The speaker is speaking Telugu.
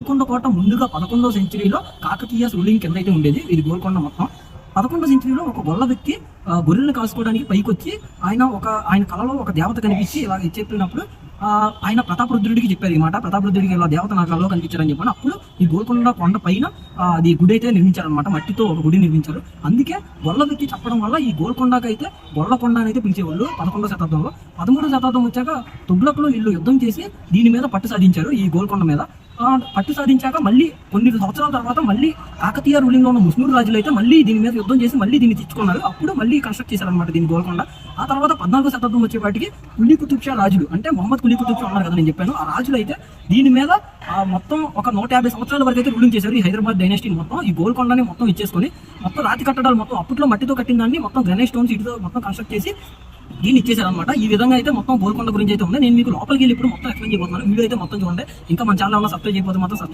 గోల్కొండ కోట ముందుగా 11వ సెంచరీలో కాకతీయ రూలింగ్ కింద అయితే ఉండేది ఇది గోల్కొండ మొత్తం. 11వ సెంచరీలో ఒక గొల్ల వ్యక్తి గొర్రెలను కాసుకోవడానికి పైకొచ్చి ఆయన కళలో ఒక దేవత కనిపించి ఇలా చెప్పినప్పుడు ఆయన ప్రతాపరుద్రుడికి చెప్పారు ఈ మాట. ప్రతాపరుద్రుడికి ఇలా దేవత నా కళలో కనిపించారని చెప్పాను. అప్పుడు ఈ గోల్కొండ కొండ పైన అది గుడి అయితే నిర్మించారనమాట. మట్టితో ఒక గుడి నిర్మించారు. అందుకే గొల్ల వ్యక్తి చెప్పడం వల్ల ఈ గోల్కొండకి అయితే గొల్లకొండ అని అయితే పిలిచేవాళ్ళు 11వ శతాబ్దంలో. 13వ శతాబ్దం వచ్చాక తుగ్లకులు వీళ్ళు యుద్ధం చేసి దీని మీద పట్టు సాధించారు, ఈ గోల్కొండ మీద. పట్టు సాధించాక మళ్ళీ కొన్ని సంవత్సరాల తర్వాత మళ్ళీ కాకతీయ రూలింగ్ లో ఉన్న ముస్లిం రాజులు అయితే మళ్ళీ దీని మీద యుద్ధం చేసి మళ్ళీ దీన్ని తెచ్చుకున్నారు. అప్పుడు మళ్ళీ కన్స్ట్రక్ట్ చేశారనమాట దీని గోల్కొండ. ఆ తర్వాత 14వ శతాబ్దం వచ్చేపాటికి కులీ కుతుబ్ షా రాజులు, అంటే మొహమ్మద్ కులీ కుతుబ్ షా ఉన్నారు కదా నేను చెప్పాను, ఆ రాజులు అయితే దీని మీద మొత్తం ఒక 150 సంవత్సరాల వరకు అయితే రూలింగ్ చేశారు. ఈ హైదరాబాద్ డైనాసిటీని మొత్తం ఈ గోల్కొండని మొత్తం ఇచ్చేసుకొని మొత్తం రాతి కట్టడాలు మొత్తం అప్పట్లో మట్టితో కట్టిన దాన్ని మొత్తం గ్రానైట్ స్టోన్స్ ఇటుతో మొత్తం కన్స్ట్రక్ట్ చేసి దీన్ని ఇచ్చేసారనమాట. ఈ విధంగా అయితే మొత్తం గోల్కొండ గురించి అయితే ఉంది. నేను మీకు లోపలికి వెళ్ళి ఇప్పుడు మొత్తం ఎక్స్ప్లెయిన్ చేయబోతున్నాను. వీడియో అయితే మొత్తం చూడండి. ఇంకా మన ఛానల్ సబ్స్క్రైబ్ చేయకపోతే మాత్రం